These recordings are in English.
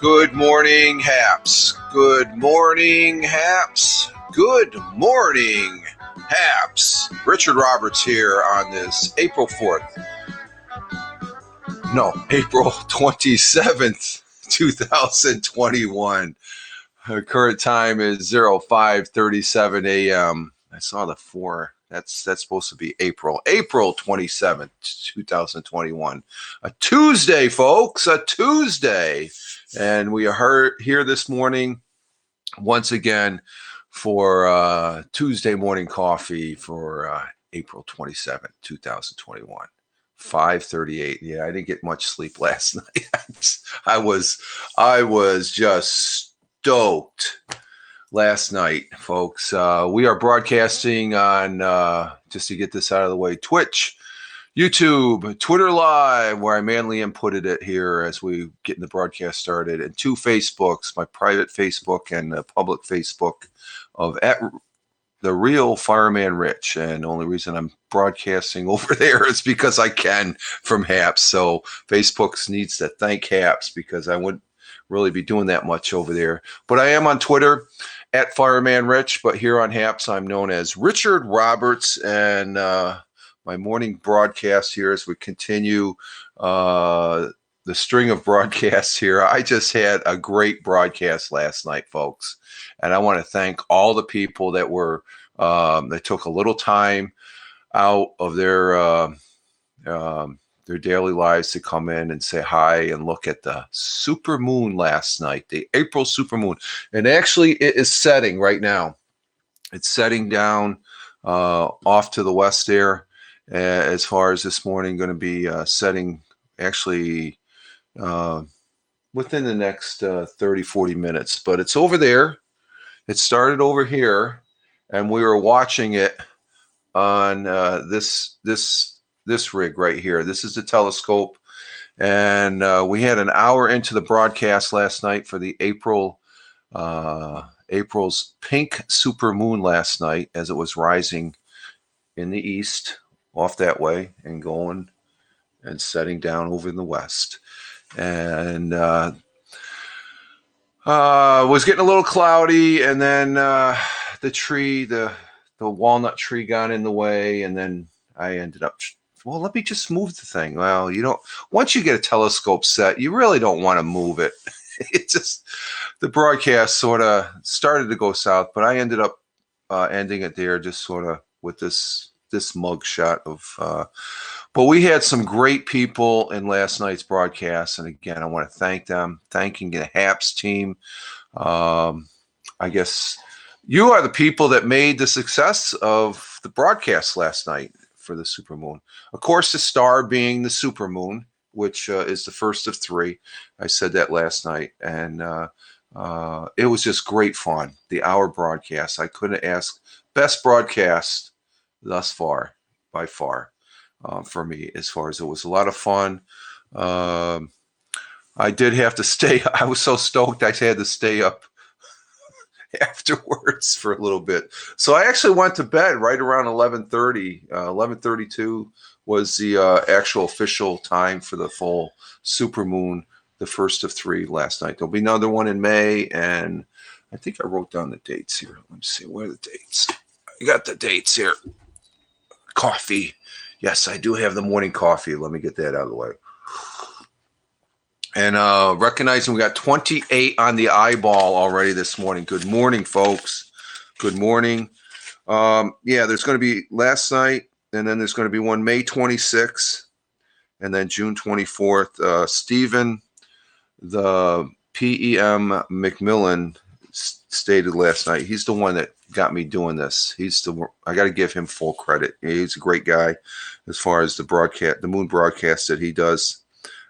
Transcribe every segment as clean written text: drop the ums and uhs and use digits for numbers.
Good morning, Haps. Good morning, Haps. Good morning, Haps. Richard Roberts here on this April 4th. No, April 27th, 2021. Current time is 05:37 a.m. I saw the 4. That's supposed to be April 27th, 2021. A Tuesday, folks, a Tuesday. And we are here this morning once again for Tuesday morning coffee for April 27th, 2021. 5:38. Yeah, I didn't get much sleep last night. I was just stoked last night, folks. We are broadcasting on, just to get this out of the way, Twitch, YouTube, Twitter Live, where I manly inputted it here as we get the broadcast started, and 2 Facebooks, my private Facebook and the public Facebook of The Real Fireman Rich. And the only reason I'm broadcasting over there is because I can from Haps. So Facebook needs to thank Haps because I wouldn't really be doing that much over there. But I am on Twitter at Fireman Rich, but here on Haps, I'm known as Richard Roberts, and my morning broadcast here as we continue the string of broadcasts here. I just had a great broadcast last night, folks, and I want to thank all the people that were that took a little time out of their daily lives to come in and say hi and look at the super moon last night, the April super moon. And actually, it is setting right now. It's setting down off to the west there. As far as this morning, going to be setting actually within the next 30, 40 minutes. But it's over there. It started over here, and we were watching it on this rig right here. This is the telescope, and we had an hour into the broadcast last night for the April's pink super moon last night as it was rising in the east off that way and going and setting down over in the west. And was getting a little cloudy, and then the walnut tree got in the way, and then I ended up, well, let me just move the thing. Well, once you get a telescope set, you really don't want to move it. It just, the broadcast sort of started to go south, but I ended up ending it there just sort of with this mug shot of, but we had some great people in last night's broadcast. And again, I want to thank them, thanking the Haps team. I guess you are the people that made the success of the broadcast last night for the supermoon. Of course, the star being the supermoon, which is the first of 3. I said that last night, and it was just great fun. The hour broadcast, I couldn't ask. Best broadcast thus far, by far, for me, as far as it was a lot of fun. I did have to stay. I was so stoked I had to stay up afterwards for a little bit. So I actually went to bed right around 11:30. 11:32 was the actual official time for the full supermoon, the first of 3 last night. There'll be another one in May, and I think I wrote down the dates here. Let me see. Where are the dates? I got the dates here. Coffee. Yes, I do have the morning coffee. Let me get that out of the way. And recognizing we got 28 on the eyeball already this morning. Good morning, folks. Good morning. Yeah, there's going to be last night, and then there's going to be one May 26th, and then June 24th. Stephen, the PEM McMillan, stated last night. He's the one that got me doing this. I got to give him full credit. He's a great guy as far as the moon broadcast that he does.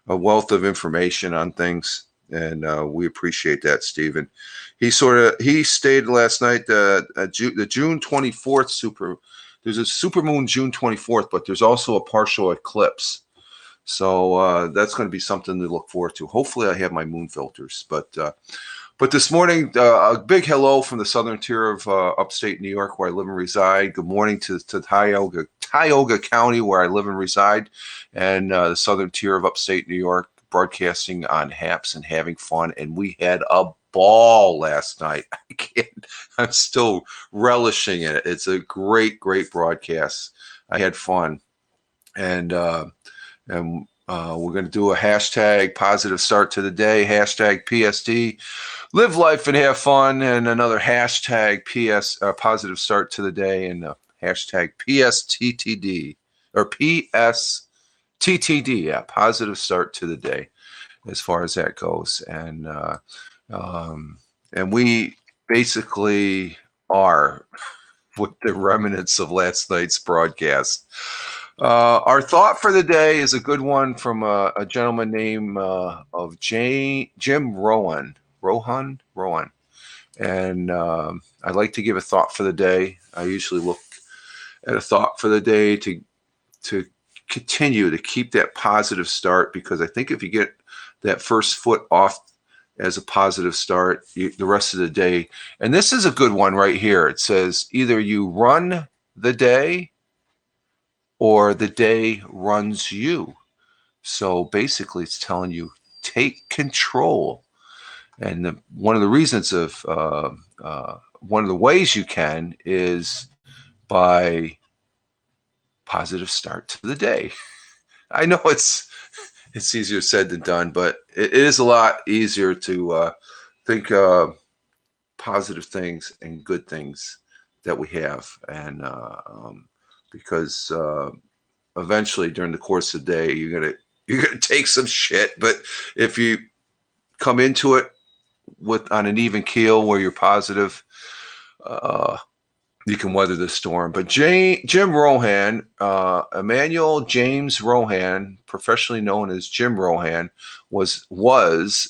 A wealth of information on things, and we appreciate that, Stephen. He stated last night the June 24th there's a supermoon June 24th, but there's also a partial eclipse. So that's going to be something to look forward to. Hopefully I have my moon filters, but this morning, a big hello from the southern tier of upstate New York, where I live and reside. Good morning to Tioga County, where I live and reside, and the southern tier of upstate New York. broadcasting on Haps and having fun, and we had a ball last night. I'm still relishing it. It's a great broadcast. I had fun, and we're going to do a hashtag positive start to the day, hashtag PSD, live life and have fun, and another hashtag positive start to the day, and hashtag PSTTD or PSTTD, yeah, positive start to the day, as far as that goes. And we basically are with the remnants of last night's broadcast. Our thought for the day is a good one from a gentleman named of Jim Rowan. And I'd like to give a thought for the day. I usually look at a thought for the day to continue to keep that positive start, because I think if you get that first foot off as a positive start, the rest of the day, and this is a good one right here. It says either you run the day or the day runs you. So basically it's telling you take control. And one of the reasons of one of the ways you can is by positive start to the day. I know it's easier said than done, but it is a lot easier to think positive things and good things that we have, and because eventually during the course of the day you're gonna take some shit, but if you come into it on an even keel where you're positive, you can weather the storm. But Jim Rohan, Emmanuel James Rohan, professionally known as Jim Rohan, was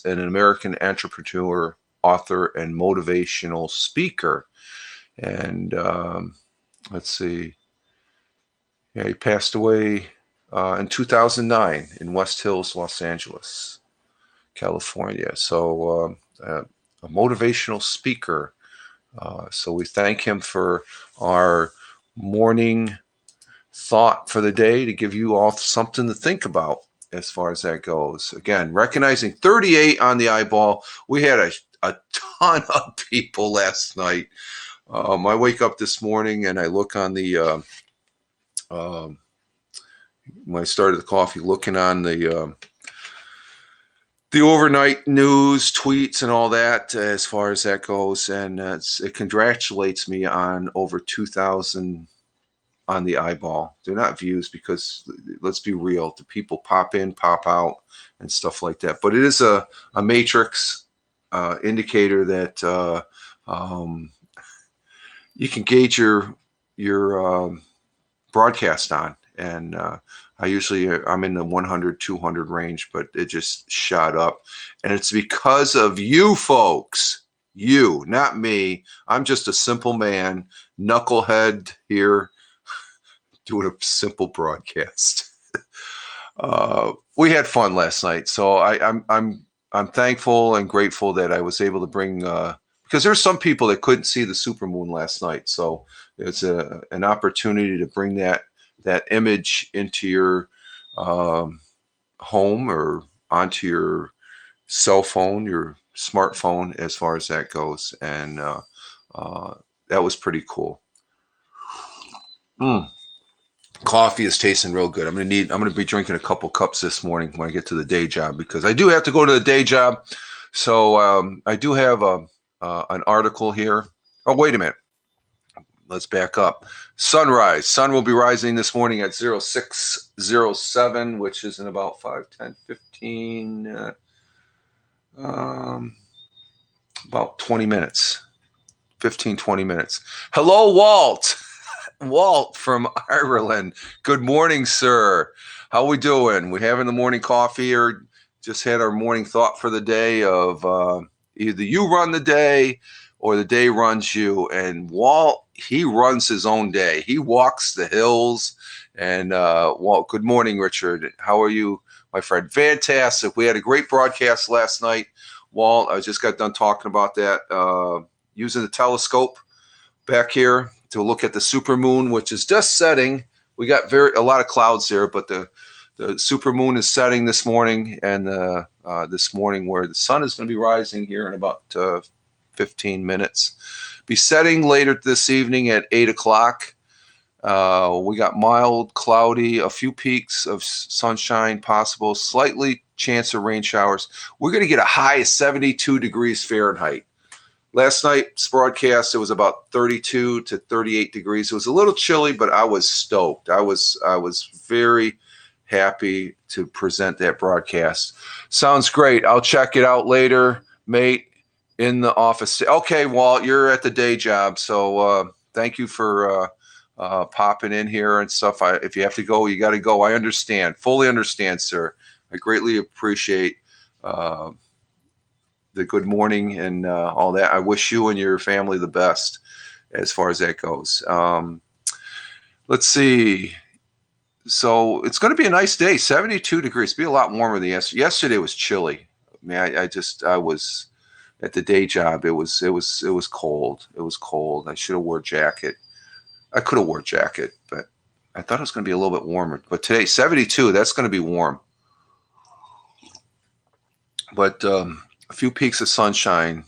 an American entrepreneur, author, and motivational speaker. And let's see, yeah, he passed away in 2009 in West Hills, Los Angeles, California. So a motivational speaker. So we thank him for our morning thought for the day to give you all something to think about as far as that goes. Again, recognizing 38 on the eyeball. We had a ton of people last night. I wake up this morning and I look on the when I started the coffee, looking on the overnight news, tweets, and all that, as far as that goes, and it congratulates me on over 2,000 on the eyeball. They're not views, because let's be real, the people pop in, pop out, and stuff like that. But it is a matrix indicator that you can gauge your broadcast on, and I'm in the 100, 200 range, but it just shot up. And it's because of you folks, you, not me. I'm just a simple man, knucklehead here, doing a simple broadcast. We had fun last night. So I'm thankful and grateful that I was able to bring, because there's some people that couldn't see the supermoon last night. So it's an opportunity to bring that image into your home or onto your cell phone, your smartphone, as far as that goes. And that was pretty cool. Coffee is tasting real good. I'm going to be drinking a couple cups this morning when I get to the day job, because I do have to go to the day job. So I do have an article here. Oh, wait a minute. Let's back up. Sunrise. Sun will be rising this morning at 06:07, which is in about 5, 10, 15, about 20 minutes. 15, 20 minutes. Hello, Walt. Walt from Ireland. Good morning, sir. How we doing? We having the morning coffee, or just had our morning thought for the day of either you run the day or the day runs you? And Walt, he runs his own day. He walks the hills. And Walt, good morning, Richard. How are you, my friend? Fantastic. We had a great broadcast last night. Walt, I just got done talking about that, using the telescope back here to look at the supermoon, which is just setting. We got a lot of clouds there, but the The super moon is setting this morning, and this morning where the sun is going to be rising here in about 15 minutes. Be setting later this evening at 8 o'clock. We got mild, cloudy, a few peaks of sunshine possible, slightly chance of rain showers. We're going to get a high of 72 degrees Fahrenheit. Last night's broadcast, it was about 32 to 38 degrees. It was a little chilly, but I was stoked. I was very happy to present that broadcast. Sounds great. I'll check it out later, mate, in the office. Okay, Walt, you're at the day job, so thank you for popping in here and stuff. If you have to go, you got to go. I understand, fully understand, sir. I greatly appreciate the good morning and all that. I wish you and your family the best as far as that goes. Let's see. So it's going to be a nice day, 72 degrees. Be a lot warmer than yesterday. Yesterday was chilly. I mean, I was at the day job. It was cold. It was cold. I should have wore a jacket. I could have wore a jacket, but I thought it was going to be a little bit warmer. But today, 72, that's going to be warm. But a few peaks of sunshine,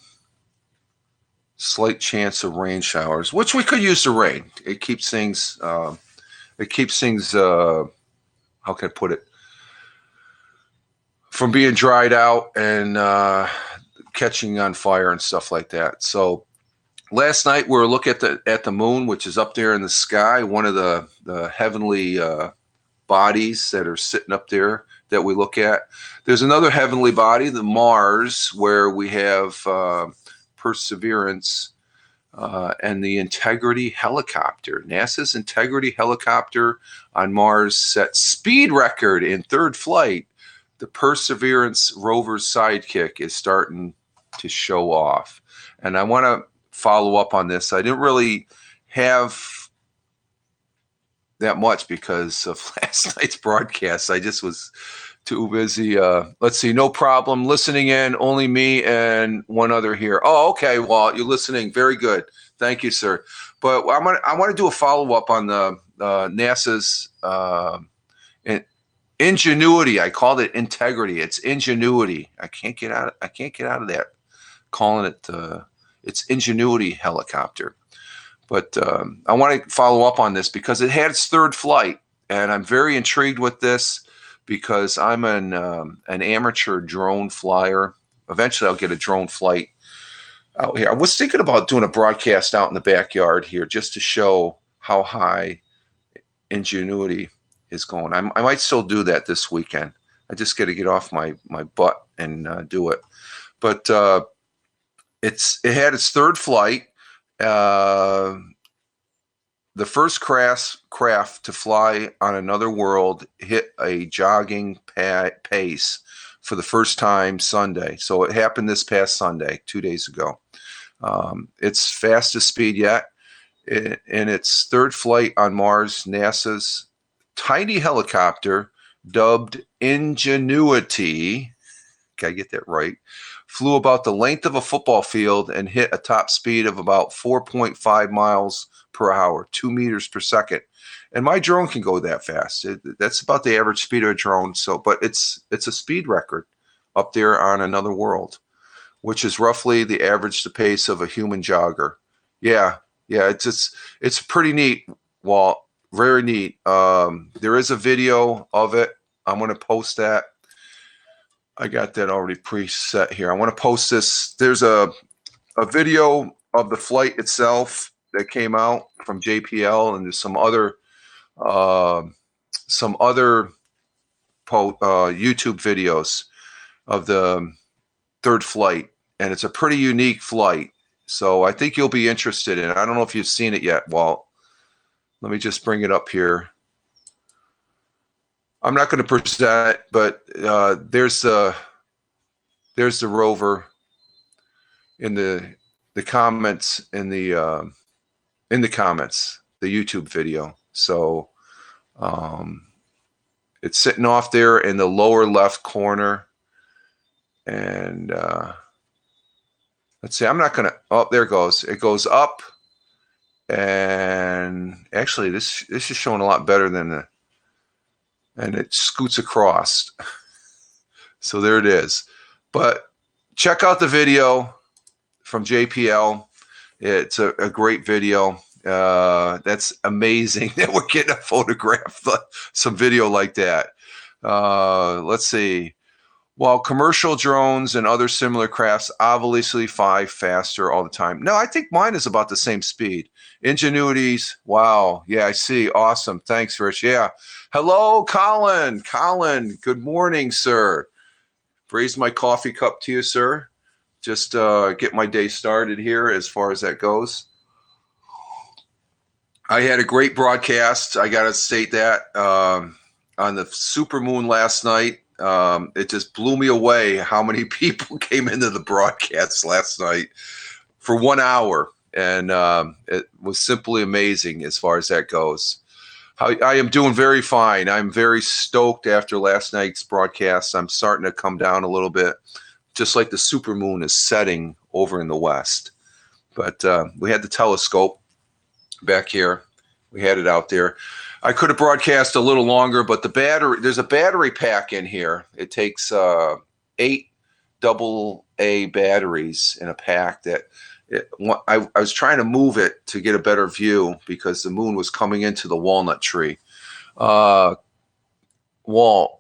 slight chance of rain showers, which we could use the rain. It keeps things, how can I put it, from being dried out and catching on fire and stuff like that. So last night we were looking at the moon, which is up there in the sky, one of the heavenly bodies that are sitting up there that we look at. There's another heavenly body, the Mars, where we have Perseverance and the Integrity helicopter. NASA's Integrity helicopter on Mars set speed record in third flight. The Perseverance rover's sidekick is starting to show off. And I want to follow up on this. I didn't really have that much because of last night's broadcast. I just was too busy. Let's see, no problem. Listening in, only me and one other here. Oh, okay, Walt, you're listening. Very good. Thank you, sir. But I want to do a follow-up on the NASA's Ingenuity. I called it Integrity. It's Ingenuity. I can't get out of that. Calling it it's Ingenuity helicopter. But I want to follow up on this because it had its third flight, and I'm very intrigued with this because I'm an amateur drone flyer. Eventually, I'll get a drone flight out here. I was thinking about doing a broadcast out in the backyard here just to show how high Ingenuity is going. I might still do that this weekend. I just got to get off my butt and do it. But it had its third flight. The first craft to fly on another world hit a jogging pace for the first time Sunday. So it happened this past Sunday, 2 days ago. Its fastest speed yet. In its third flight on Mars, NASA's tiny helicopter, dubbed Ingenuity, can I get that right, flew about the length of a football field and hit a top speed of about 4.5 miles per hour, 2 meters per second. And my drone can go that fast. That's about the average speed of a drone. So, but it's a speed record up there on another world, which is roughly the average the pace of a human jogger. Yeah, it's pretty neat, Walt. Very neat. There is a video of it. I'm going to post that. I got that already preset here. I want to post this. There's a video of the flight itself that came out from JPL, and there's some other YouTube videos of the third flight, and it's a pretty unique flight. So I think you'll be interested in it. I don't know if you've seen it yet, Walt. Let me just bring it up here. I'm not going to present it, but there's the rover in the comments in the comments, the YouTube video. So it's sitting off there in the lower left corner, and let's see. I'm not going to. Oh, there it goes. It goes up, and actually, this is showing a lot better than the. and it scoots across. So there it is. But check out the video from JPL. It's a great video. That's amazing that we're getting a photograph, some video like that. Let's see. While commercial drones and other similar crafts obviously fly faster all the time. No, I think mine is about the same speed. Ingenuities. Wow. Yeah, I see. Awesome. Thanks, Rich. Yeah. Hello, Colin. Colin, good morning, sir. Raise my coffee cup to you, sir. Just get my day started here as far as that goes. I had a great broadcast. I got to state that on the supermoon last night. It just blew me away how many people came into the broadcast last night for 1 hour. And it was simply amazing as far as that goes. I am doing very fine. I'm very stoked after last night's broadcast. I'm starting to come down a little bit, just like the supermoon is setting over in the west. But we had the telescope back here. We had it out there. I could have broadcast a little longer, but the battery, there's a battery pack in here. It takes 8 AA batteries in a pack that I was trying to move it to get a better view because the moon was coming into the walnut tree. Walt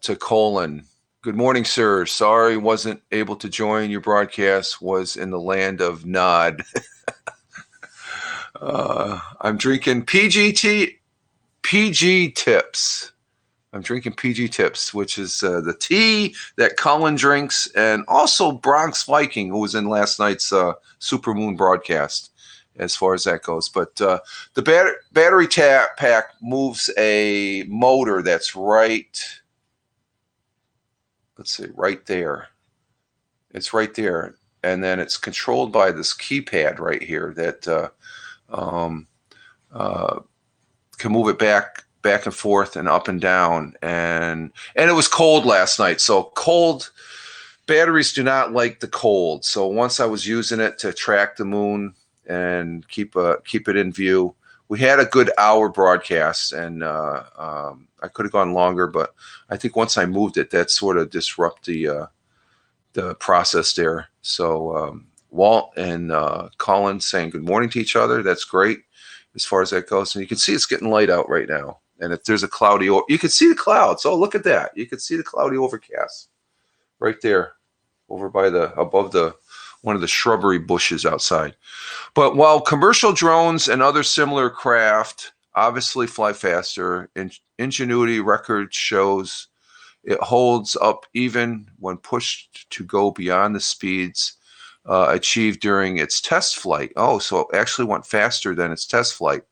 to Colin. Good morning, sir. Sorry, wasn't able to join your broadcast. Was in the land of Nod. I'm drinking PG Tips. I'm drinking PG Tips, which is the tea that Colin drinks, and also Bronx Viking, who was in last night's supermoon broadcast, as far as that goes. But the battery pack moves a motor that's right. Let's see, right there. It's right there, and then it's controlled by this keypad right here that can move it back and forth and up and down. And it was cold last night, so cold batteries do not like the cold. So once I was using it to track the moon and keep it in view, we had a good hour broadcast, and I could have gone longer, but I think once I moved it, that sort of disrupt the process there. So Walt and Colin saying good morning to each other. That's great as far as that goes. And you can see it's getting light out right now. And if there's a cloudy, you can see the clouds. Oh, look at that. You can see the cloudy overcast right there over by above one of the shrubbery bushes outside. But while commercial drones and other similar craft obviously fly faster, Ingenuity record shows it holds up even when pushed to go beyond the speeds achieved during its test flight. Oh, so it actually went faster than its test flight.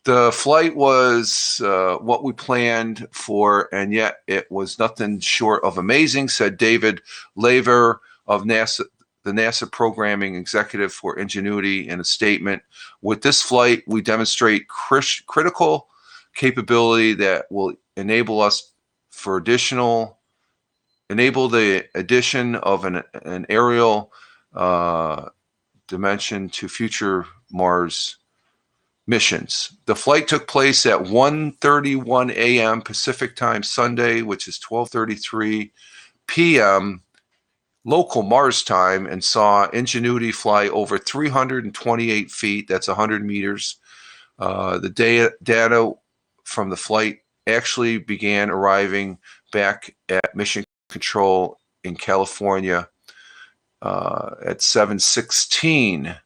The flight was what we planned for, and yet it was nothing short of amazing, said David Laver of NASA, the NASA programming executive for Ingenuity, in a statement. With this flight, we demonstrate critical capability that will enable the addition of an aerial dimension to future Mars missions. The flight took place at 1:31 a.m. Pacific time Sunday, which is 12:33 p.m. local Mars time, and saw Ingenuity fly over 328 feet. That's 100 meters. The data from the flight actually began arriving back at Mission Control in California at 7:16.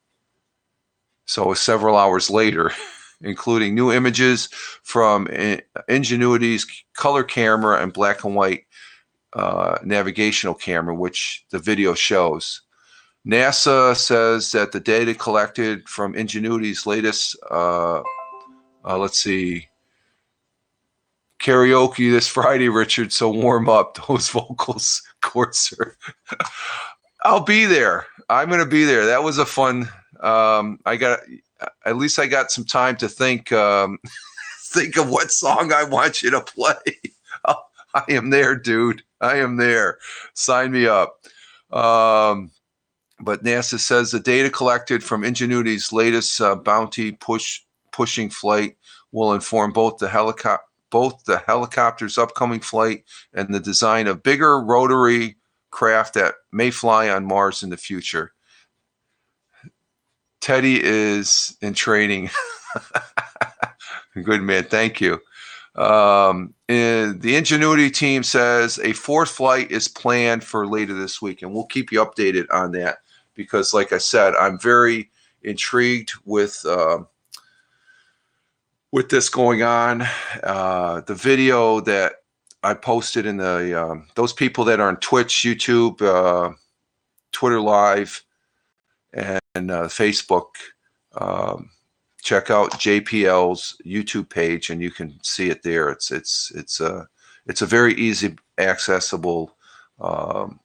So several hours later, including new images from Ingenuity's color camera and black and white navigational camera, which the video shows. NASA says that the data collected from Ingenuity's latest, let's see, karaoke this Friday, Richard, so warm up those vocals, Courser. I'll be there. I'm going to be there. That was a fun. At least I got some time to think of what song I want you to play. I am there, dude. I am there. Sign me up. But NASA says the data collected from Ingenuity's latest Bounty pushing flight will inform both the both the helicopter's upcoming flight and the design of bigger rotary craft that may fly on Mars in the future. Teddy is in training. Good man, thank you. And the Ingenuity team says a fourth flight is planned for later this week, and we'll keep you updated on that because, like I said, I'm very intrigued with this going on. The video that I posted in the those people that are on Twitch, YouTube, Twitter Live, and Facebook. Check out JPL's YouTube page, and you can see it there. It's a very easy accessible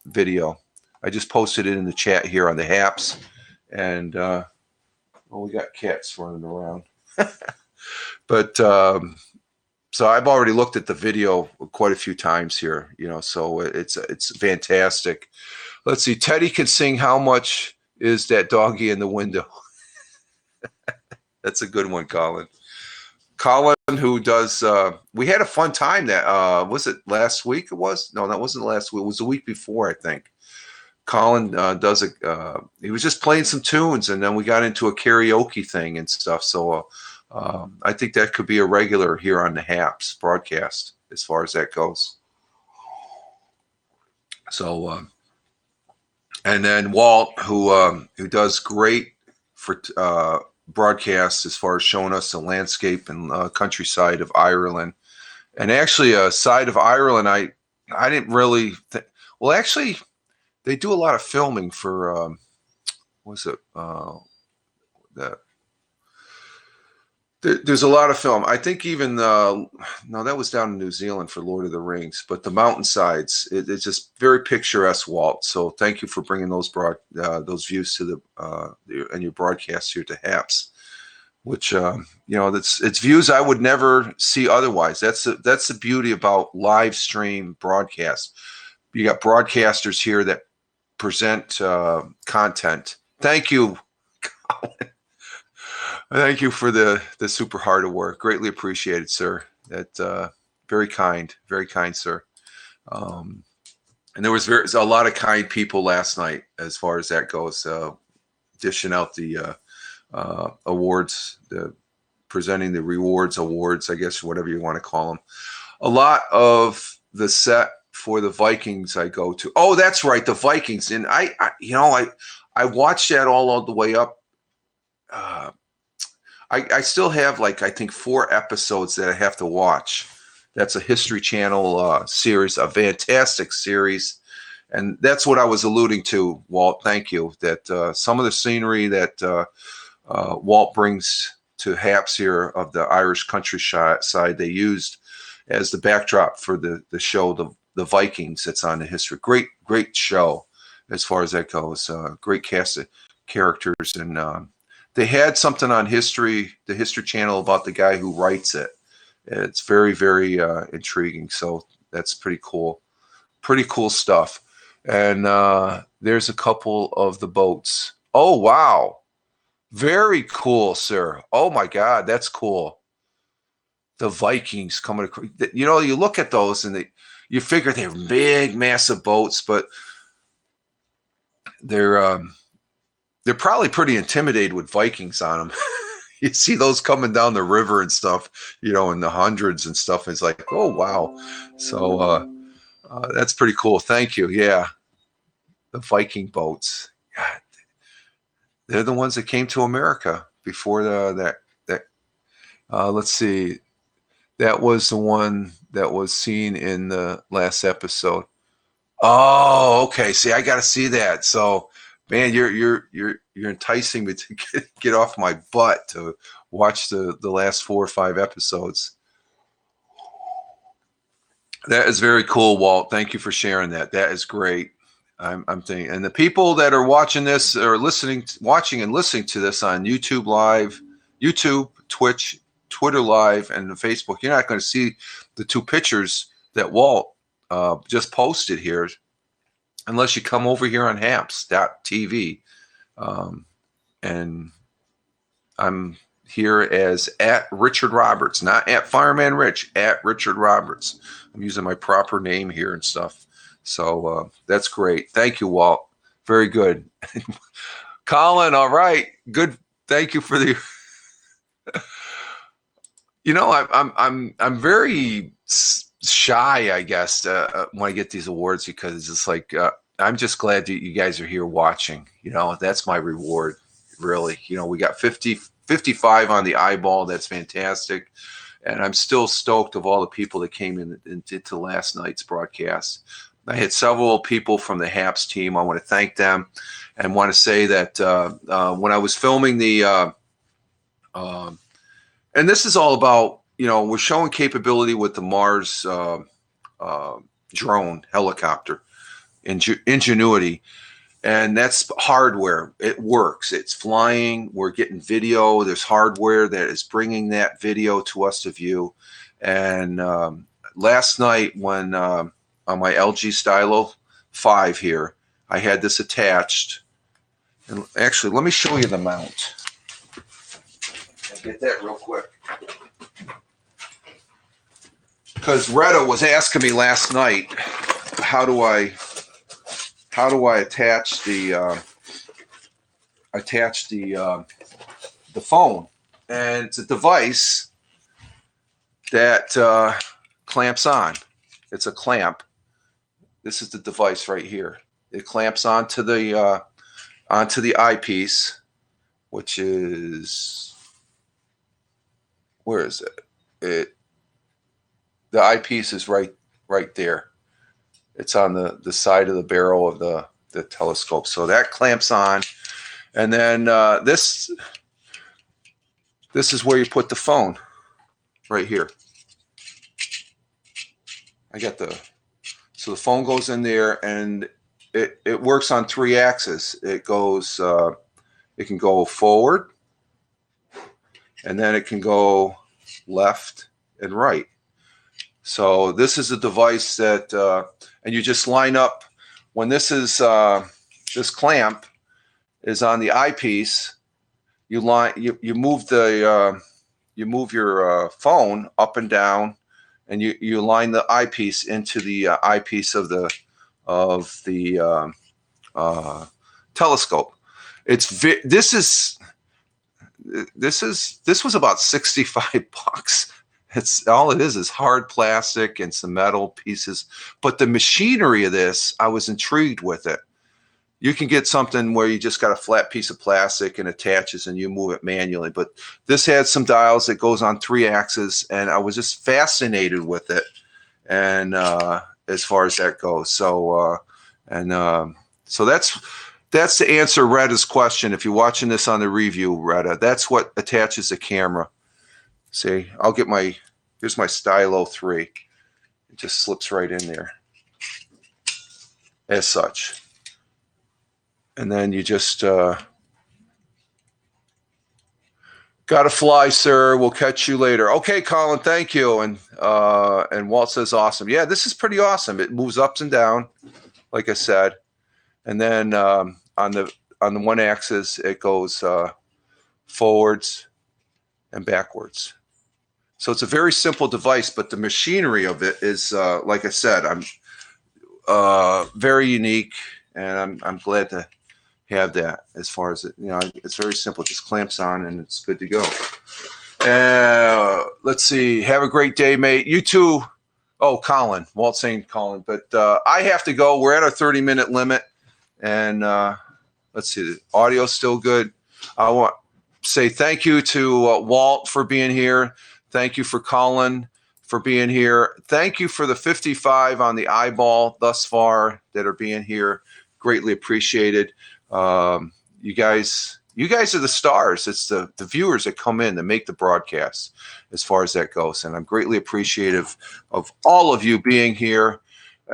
video. I just posted it in the chat here on the Haps, and well, we got cats running around. But so I've already looked at the video quite a few times here, you know, so it's fantastic. Let's see. Teddy can sing How Much Is That Doggy in the Window? That's a good one, Colin. Colin, who does, we had a fun time that, was it last week it was? No, that wasn't last week. It was the week before, I think. Colin does he was just playing some tunes, and then we got into a karaoke thing and stuff. So I think that could be a regular here on the Haps broadcast as far as that goes. So, and then Walt, who does great for broadcasts as far as showing us the landscape and countryside of Ireland. And actually, a side of Ireland, I didn't really well, actually, they do a lot of filming for there's a lot of film. I think even no, that was down in New Zealand for Lord of the Rings, but the mountainsides, it's just very picturesque, Walt. So thank you for bringing those views to the and your broadcast here to Haps, which you know, it's views I would never see otherwise. That's the beauty about live stream broadcasts. You got broadcasters here that present content. Thank you, Colin. Thank you for the super hard work. Greatly appreciated, sir. That very kind, sir. And there was a lot of kind people last night as far as that goes, dishing out the awards, presenting the awards, I guess, whatever you want to call them. A lot of the set for the Vikings I go to. Oh, that's right, the Vikings. And I watched that all the way up. I still have, like, I think 4 episodes that I have to watch. That's a History Channel series, a fantastic series. And that's what I was alluding to, Walt. Thank you. That some of the scenery that Walt brings to Haps here of the Irish countryside, they used as the backdrop for the show, the Vikings, that's on the History. Great show as far as that goes. Great cast of characters. And they had something on the History Channel about the guy who writes it. It's very, very intriguing. So that's pretty cool. Pretty cool stuff. And there's a couple of the boats. Oh, wow. Very cool, sir. Oh, my God. That's cool. The Vikings coming across. You know, you look at those and you figure they're big, massive boats, but they're probably pretty intimidated with Vikings on them. You see those coming down the river and stuff, you know, in the hundreds and stuff. It's like, oh, wow. So that's pretty cool. Thank you. Yeah. The Viking boats. God. They're the ones that came to America before that. Let's see. That was the one that was seen in the last episode. Oh, okay. See, I got to see that. So, man, you're enticing me to get off my butt to watch the last 4 or 5 episodes. That is very cool, Walt. Thank you for sharing that. That is great. I'm thinking, and the people that are watching this or watching and listening to this on YouTube Live, YouTube, Twitch, Twitter Live, and Facebook, you're not going to see the 2 pictures that Walt just posted here unless you come over here on Haps.tv. And here as at Richard Roberts, not at Fireman Rich, at Richard Roberts. I'm using my proper name here and stuff. So that's great. Thank you, Walt. Very good. Colin, all right. Good. Thank you for the you know, I'm very shy, I guess, when I get these awards, because it's like I'm just glad that you guys are here watching. You know, that's my reward, really. You know, we got 55 on the eyeball. That's fantastic. And I'm still stoked of all the people that came in into last night's broadcast. I had several people from the HAPS team. I want to thank them and want to say that when I was filming the and this is all about, you know, we're showing capability with the Mars drone helicopter, Ingenuity. And that's hardware. It works. It's flying. We're getting video. There's hardware that is bringing that video to us to view. And last night when on my LG Stylo 5 here, I had this attached. And actually, let me show you the mount. Get that real quick, because Retta was asking me last night, how do I attach the phone? And it's a device that clamps on. It's a clamp. This is the device right here. It clamps onto the eyepiece, which is, where is it? The eyepiece is right there. It's on the side of the barrel of the telescope. So that clamps on. And then this is where you put the phone, right here. So the phone goes in there, and it works on 3 axes. It goes, it can go forward, and then it can go left and right. So this is a device that, and you just line up, when this is, this clamp is on the eyepiece, you move your phone up and down, and you line the eyepiece into the eyepiece of the telescope. This was about $65. It's all it is hard plastic and some metal pieces. But the machinery of this, I was intrigued with it. You can get something where you just got a flat piece of plastic and attaches and you move it manually. But this had some dials that goes on 3 axes, and I was just fascinated with it. And as far as that goes, so so that's to answer Retta's question. If you're watching this on the review, Retta, that's what attaches the camera. See, here's my Stylo 3. It just slips right in there as such. And then you just gotta fly, sir. We'll catch you later. Okay, Colin, thank you. And Walt says awesome. Yeah, this is pretty awesome. It moves up and down, like I said. And then on the one axis, it goes forwards and backwards. So it's a very simple device, but the machinery of it is, like I said, I'm very unique, and I'm glad to have that. As far as it, it's very simple. It just clamps on, and it's good to go. Let's see. Have a great day, mate. You too. Oh, Colin. Walt saying Colin, but I have to go. We're at our 30-minute limit, and let's see. The audio's still good. I want to say thank you to Walt for being here. Thank you for Colin for being here. Thank you for the 55 on the eyeball thus far that are being here. Greatly appreciated. You guys are the stars. It's the viewers that come in that make the broadcast, as far as that goes. And I'm greatly appreciative of all of you being here.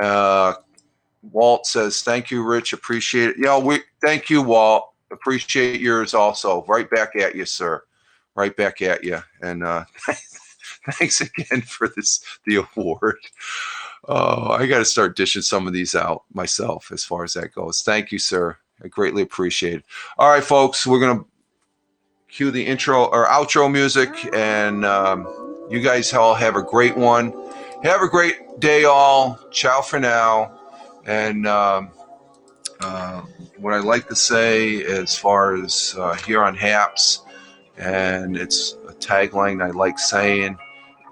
Walt says, thank you, Rich. Appreciate it. Thank you, Walt. Appreciate yours also. Right back at you, sir. Right back at you. And thanks again for the award. Oh, I got to start dishing some of these out myself, as far as that goes. Thank you, sir. I greatly appreciate it. All right, folks, we're going to cue the intro or outro music, and you guys all have a great one. Have a great day, all. Ciao for now. And what I like to say as far as here on HAPS, and it's a tagline I like saying,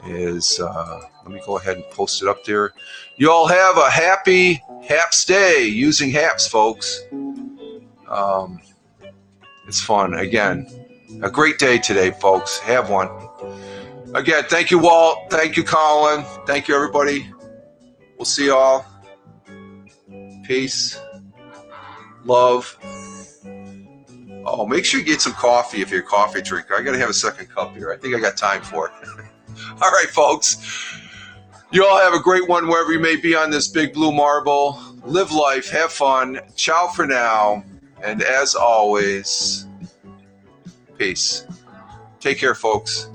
is let me go ahead and post it up there. You all have a happy HAPS day using HAPS, folks. It's fun. Again, a great day today, folks. Have one. Again, thank you, Walt. Thank you, Colin. Thank you, everybody. We'll see you all. Peace. Love. Oh, make sure you get some coffee if you're a coffee drinker. I got to have a second cup here. I think I got time for it. All right, folks. You all have a great one wherever you may be on this big blue marble. Live life. Have fun. Ciao for now. And as always, peace. Take care, folks.